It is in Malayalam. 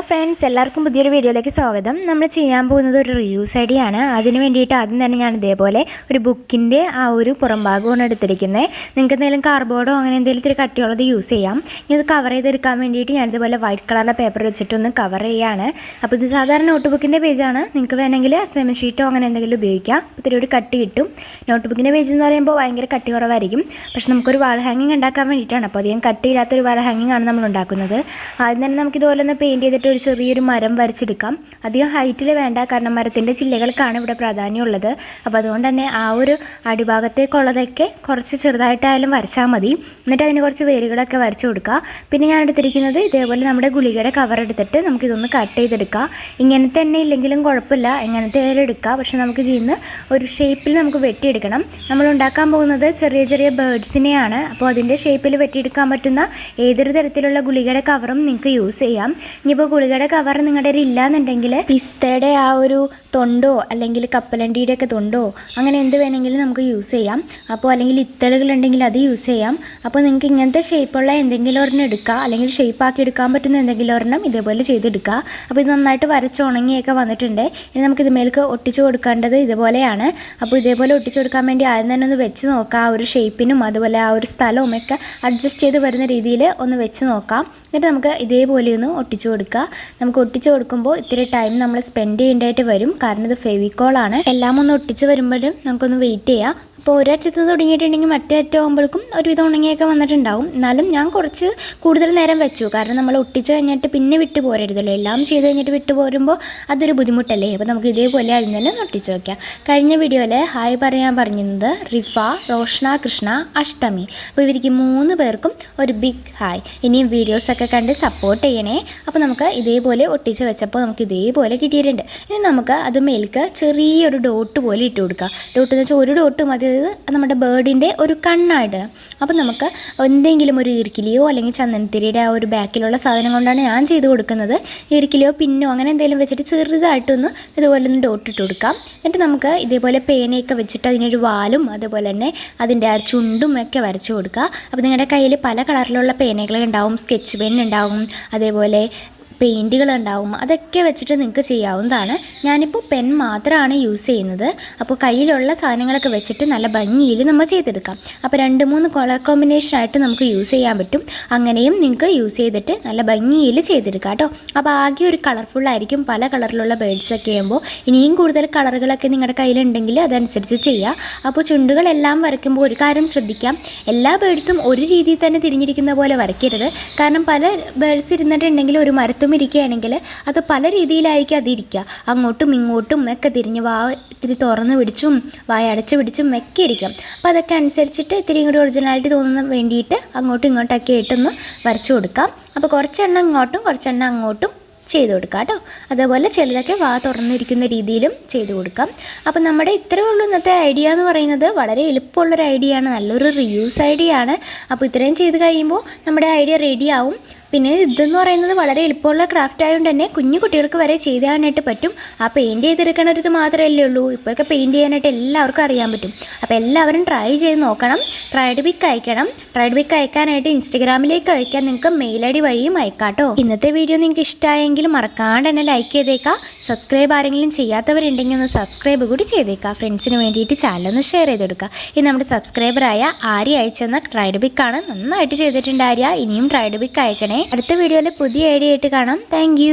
ഫ്രണ്ട്സ്, എല്ലാവർക്കും പുതിയൊരു വീഡിയോയിലേക്ക് സ്വാഗതം. നമ്മൾ ചെയ്യാൻ പോകുന്നത് ഒരു റിയൂസ് ഐഡിയ ആണ്. അതിന് വേണ്ടിയിട്ട് ആദ്യം തന്നെ ഞാൻ ഇതേപോലെ ഒരു ബുക്കിൻ്റെ ആ ഒരു പുറംഭാഗമാണ് എടുത്തിരിക്കുന്നത്. നിങ്ങൾക്ക് എന്തെങ്കിലും കാർഡ്ബോർഡോ അങ്ങനെ എന്തെങ്കിലും ഇത്തിരി കട്ടിയുള്ളത് യൂസ് ചെയ്യാം. ഇത് കവർ ചെയ്തെടുക്കാൻ വേണ്ടിയിട്ട് ഞാൻ ഇതുപോലെ വൈറ്റ് കളറിലെ പേപ്പർ വെച്ചിട്ടൊന്ന് കവർ ചെയ്യുകയാണ്. അപ്പോൾ ഇത് സാധാരണ നോട്ട് ബുക്കിൻ്റെ പേജാണ്. നിങ്ങൾക്ക് വേണമെങ്കിൽ അസൈൻമെൻറ്റ് ഷീറ്റോ അങ്ങനെ എന്തെങ്കിലും ഉപയോഗിക്കാം. ഇത്തിരി ഒരു കട്ടി കിട്ടും. നോട്ട് ബുക്കിൻ്റെ പേജ് എന്ന് പറയുമ്പോൾ ഭയങ്കര കട്ടി കുറവായിരിക്കും. പക്ഷെ നമുക്കൊരു വാൾ ഹാങ്ങിങ് ഉണ്ടാക്കാൻ വേണ്ടിയിട്ടാണ്. അപ്പോൾ അധികം കട്ടിയില്ലാത്തൊരു വാൾ ഹാങ്ങിങ് ആണ് നമ്മൾ ഉണ്ടാക്കുന്നത്. ആദ്യം തന്നെ നമുക്കിതുപോലെ ഒന്ന് പെയിൻറ്റ് ചെയ്തിട്ട് ഒരു ചെറിയൊരു മരം വരച്ചെടുക്കാം. അധികം ഹൈറ്റിൽ വേണ്ട, കാരണം മരത്തിൻ്റെ ചില്ലകൾക്കാണ് ഇവിടെ പ്രാധാന്യമുള്ളത്. അപ്പോൾ അതുകൊണ്ട് തന്നെ ആ ഒരു അടിഭാഗത്തേക്കുള്ളതൊക്കെ കുറച്ച് ചെറുതായിട്ടായാലും വരച്ചാൽ മതി. എന്നിട്ട് അതിന് കുറച്ച് വേരുകളൊക്കെ വരച്ച് കൊടുക്കുക. പിന്നെ ഞാൻ എടുത്തിരിക്കുന്നത് ഇതേപോലെ നമ്മുടെ ഗുളികയുടെ കവർ എടുത്തിട്ട് നമുക്കിതൊന്ന് കട്ട് ചെയ്തെടുക്കാം. ഇങ്ങനത്തെ തന്നെ ഇല്ലെങ്കിലും കുഴപ്പമില്ല, എങ്ങനത്തെ ആയാലും എടുക്കുക. പക്ഷെ നമുക്ക് ഇതിൽ നിന്ന് ഒരു ഷേപ്പിൽ നമുക്ക് വെട്ടിയെടുക്കണം. നമ്മൾ ഉണ്ടാക്കാൻ പോകുന്നത് ചെറിയ ചെറിയ ബേർഡ്സിനെയാണ്. അപ്പോൾ അതിൻ്റെ ഷേപ്പിൽ വെട്ടിയെടുക്കാൻ പറ്റുന്ന ഏതൊരു തരത്തിലുള്ള ഗുളികയുടെ കവറും നിങ്ങൾക്ക് യൂസ് ചെയ്യാം. ഇനിയിപ്പോൾ ഗുളികയുടെ കവർ നിങ്ങളുടെ കയ്യിൽ ഇല്ലയെന്നുണ്ടെങ്കിൽ പിസ്തയുടെ ആ ഒരു തൊണ്ടോ അല്ലെങ്കിൽ കപ്പലണ്ടിയുടെ ഒക്കെ തൊണ്ടോ അങ്ങനെ എന്ത് വേണമെങ്കിലും നമുക്ക് യൂസ് ചെയ്യാം. അപ്പോൾ അല്ലെങ്കിൽ ഇത്തളുകളുണ്ടെങ്കിൽ അത് യൂസ് ചെയ്യാം. അപ്പോൾ നിങ്ങൾക്ക് ഇങ്ങനത്തെ ഷേപ്പുള്ള എന്തെങ്കിലും ഒരെണ്ണം എടുക്കുക, അല്ലെങ്കിൽ ഷേപ്പാക്കി എടുക്കാൻ പറ്റുന്ന എന്തെങ്കിലും ഒരെണ്ണം ഇതേപോലെ ചെയ്തെടുക്കുക. അപ്പോൾ ഇത് നന്നായിട്ട് വരച്ച് ഉണങ്ങിയൊക്കെ വന്നിട്ടുണ്ട്. ഇനി നമുക്ക് ഇതുമേലേക്ക് ഒട്ടിച്ച് കൊടുക്കേണ്ടത് ഇതുപോലെയാണ്. അപ്പോൾ ഇതേപോലെ ഒട്ടിച്ച് കൊടുക്കാൻ വേണ്ടി ആദ്യം തന്നെ ഒന്ന് വെച്ച് നോക്കാം. ആ ഒരു ഷേപ്പിനും അതുപോലെ ആ ഒരു സ്ഥലവും ഒക്കെ അഡ്ജസ്റ്റ് ചെയ്ത് വരുന്ന രീതിയിൽ ഒന്ന് വെച്ച് നോക്കാം. എന്നിട്ട് നമുക്ക് ഇതേപോലെ ഒന്ന് ഒട്ടിച്ചു കൊടുക്കുക. നമുക്ക് ഒട്ടിച്ചു കൊടുക്കുമ്പോൾ ഇത്തിരി ടൈം നമ്മൾ സ്പെൻഡ് ചെയ്യേണ്ടതായിട്ട് വരും, കാരണം ഇത് ഫെവിക്കോളാണ്. എല്ലാം ഒന്ന് ഒട്ടിച്ച് വരുമ്പോഴും നമുക്കൊന്ന് വെയിറ്റ് ചെയ്യാം. അപ്പോൾ ഒരറ്റത്ത് തുടങ്ങിയിട്ടുണ്ടെങ്കിൽ മറ്റേ അറ്റമാകുമ്പോഴേക്കും ഒരുവിധം ഉണങ്ങിയൊക്കെ വന്നിട്ടുണ്ടാവും. എന്നാലും ഞാൻ കുറച്ച് കൂടുതൽ നേരം വെച്ചു, കാരണം നമ്മൾ ഒട്ടിച്ച് കഴിഞ്ഞിട്ട് പിന്നെ വിട്ടു പോരരുതല്ലോ. എല്ലാം ചെയ്ത് കഴിഞ്ഞിട്ട് വിട്ടു പോരുമ്പോൾ അതൊരു ബുദ്ധിമുട്ടല്ലേ. അപ്പോൾ നമുക്ക് ഇതേപോലെ അതിൽ തന്നെ ഒട്ടിച്ച് വയ്ക്കാം. കഴിഞ്ഞ വീഡിയോയിൽ ഹായ് പറയാൻ പറഞ്ഞിരുന്നത് റിഫ, റോഷ്ന, കൃഷ്ണ, അഷ്ടമി. അപ്പോൾ ഇവർക്ക് 3 പേർക്കും ഒരു ബിഗ് ഹായ്. ഇനിയും വീഡിയോസൊക്കെ കണ്ട് സപ്പോർട്ട് ചെയ്യണേ. അപ്പോൾ നമുക്ക് ഇതേപോലെ ഒട്ടിച്ച് വെച്ചപ്പോൾ നമുക്ക് ഇതേപോലെ കിട്ടിയിട്ടുണ്ട്. ഇനി നമുക്ക് അത് മേൽക്ക് ചെറിയൊരു ഡോട്ട് പോലെ ഇട്ട് കൊടുക്കുക. ഡോട്ട് എന്ന് വെച്ചാൽ ഒരു ഡോട്ട് മതി. നമ്മുടെ ബേർഡിൻ്റെ ഒരു കണ്ണായിട്ട്. അപ്പോൾ നമുക്ക് എന്തെങ്കിലും ഒരു ഈർക്കിലിയോ അല്ലെങ്കിൽ ചന്ദനത്തിരിയുടെ ആ ഒരു ബാക്കിലുള്ള സാധനം കൊണ്ടാണ് ഞാൻ ചെയ്ത് കൊടുക്കുന്നത്. ഈർക്കിലിയോ പിന്നോ അങ്ങനെ എന്തെങ്കിലും വെച്ചിട്ട് ചെറുതായിട്ടൊന്ന് ഇതുപോലെ ഒന്ന് ഡോട്ട് ഇട്ട് കൊടുക്കാം. എന്നിട്ട് നമുക്ക് ഇതേപോലെ പേനയൊക്കെ വെച്ചിട്ട് അതിനൊരു വാലും അതുപോലെ തന്നെ അതിൻ്റെ ആ ചുണ്ടും ഒക്കെ വരച്ച് കൊടുക്കുക. അപ്പോൾ നിങ്ങളുടെ കയ്യിൽ പല കളറിലുള്ള പേനകൾ ഉണ്ടാവും, സ്കെച്ച് പെൻ ഉണ്ടാവും, അതേപോലെ പെയിൻറ്റുകൾ ഉണ്ടാവും. അതൊക്കെ വെച്ചിട്ട് നിങ്ങൾക്ക് ചെയ്യാവുന്നതാണ്. ഞാനിപ്പോൾ പെൻ മാത്രമാണ് യൂസ് ചെയ്യുന്നത്. അപ്പോൾ കയ്യിലുള്ള സാധനങ്ങളൊക്കെ വെച്ചിട്ട് നല്ല ഭംഗിയിൽ നമ്മൾ ചെയ്തെടുക്കാം. അപ്പോൾ 2-3 കളർ കോമ്പിനേഷനായിട്ട് നമുക്ക് യൂസ് ചെയ്യാൻ പറ്റും. അങ്ങനെയും നിങ്ങൾക്ക് യൂസ് ചെയ്തിട്ട് നല്ല ഭംഗിയിൽ ചെയ്തെടുക്കാം കേട്ടോ. അപ്പോൾ ആകെ ഒരു കളർഫുള്ളായിരിക്കും പല കളറിലുള്ള ബേഡ്സൊക്കെ ചെയ്യുമ്പോൾ. ഇനിയും കൂടുതൽ കളറുകളൊക്കെ നിങ്ങളുടെ കയ്യിലുണ്ടെങ്കിൽ അതനുസരിച്ച് ചെയ്യുക. അപ്പോൾ ചുണ്ടുകളെല്ലാം വരയ്ക്കുമ്പോൾ ഒരു കാര്യം ശ്രദ്ധിക്കാം, എല്ലാ ബേഡ്സും ഒരു രീതിയിൽ തന്നെ തിരിഞ്ഞിരിക്കുന്ന പോലെ വരയ്ക്കരുത്. കാരണം പല ബേഡ്സ് ഇരുന്നിട്ടുണ്ടെങ്കിൽ ഒരു മരത്തും ഇരിക്കുകയാണെങ്കിൽ അത് പല രീതിയിലായിരിക്കും അതിരിക്കുക. അങ്ങോട്ടും ഇങ്ങോട്ടും ഒക്കെ തിരിഞ്ഞ് ഇത്തിരി തുറന്ന് പിടിച്ചും വായ അടച്ച് പിടിച്ചും ഒക്കെ ഇരിക്കും. അപ്പോൾ അതൊക്കെ അനുസരിച്ചിട്ട് ഇത്തിരി കൂടി ഒറിജിനാലിറ്റി തോന്നുന്ന വേണ്ടിയിട്ട് അങ്ങോട്ടും ഇങ്ങോട്ടൊക്കെ ആയിട്ടൊന്ന് വരച്ചു കൊടുക്കാം. അപ്പോൾ കുറച്ചെണ്ണം ഇങ്ങോട്ടും കുറച്ചെണ്ണം അങ്ങോട്ടും ചെയ്ത് കൊടുക്കാം കേട്ടോ. അതേപോലെ ചിലതൊക്കെ തുറന്നിരിക്കുന്ന രീതിയിലും ചെയ്ത് കൊടുക്കാം. അപ്പോൾ നമ്മുടെ ഇത്രയേ ഉള്ളൂ ഇന്നത്തെ ഐഡിയ എന്ന് പറയുന്നത്. വളരെ എളുപ്പമുള്ളൊരു ഐഡിയ ആണ്, നല്ലൊരു റിയൂസ് ഐഡിയ ആണ്. അപ്പോൾ ഇത്രയും ചെയ്ത് കഴിയുമ്പോൾ നമ്മുടെ ഐഡിയ റെഡി ആവും. പിന്നെ ഇതെന്ന് പറയുന്നത് വളരെ എളുപ്പമുള്ള ക്രാഫ്റ്റ് ആയതുകൊണ്ട് തന്നെ കുഞ്ഞു കുട്ടികൾക്ക് വരെ ചെയ്താനായിട്ട് പറ്റും. ആ പെയിൻറ്റ് ചെയ്തെടുക്കണ ഒരു ഇത് മാത്രമല്ലേ ഉള്ളൂ. ഇപ്പോഴൊക്കെ പെയിൻറ്റ് ചെയ്യാനായിട്ട് എല്ലാവർക്കും അറിയാൻ പറ്റും. അപ്പോൾ എല്ലാവരും ട്രൈ ചെയ്ത് നോക്കണം. ട്രൈഡ് പിക്ക് അയക്കണം. ട്രൈഡ് പിക്ക് അയക്കാനായിട്ട് ഇൻസ്റ്റഗ്രാമിലേക്ക് അയക്കാൻ നിങ്ങൾക്ക് മെയിൽ ID വഴിയും അയക്കാം കേട്ടോ. ഇന്നത്തെ വീഡിയോ നിങ്ങൾക്ക് ഇഷ്ടമായെങ്കിൽ മറക്കാണ്ട് തന്നെ ലൈക്ക് ചെയ്തേക്കാം. സബ്സ്ക്രൈബ് ആരെങ്കിലും ചെയ്യാത്തവരുണ്ടെങ്കിൽ ഒന്ന് സബ്സ്ക്രൈബ് കൂടി ചെയ്തേക്കാം. ഫ്രണ്ട്സിന് വേണ്ടിയിട്ട് ചാനലൊന്ന് ഷെയർ ചെയ്ത് കൊടുക്കുക. ഇത് നമ്മുടെ സബ്സ്ക്രൈബറായ ആര്യ അയച്ചെന്ന ട്രൈഡ് പിക്കാണ്. നന്നായിട്ട് ചെയ്തിട്ടുണ്ട് ആര്യ. ഇനിയും ട്രൈഡ് പിക്ക് അയക്കണേ. അടുത്ത വീഡിയോയിൽ പുതിയ ഐഡിയ ആയിട്ട് കാണാം. താങ്ക്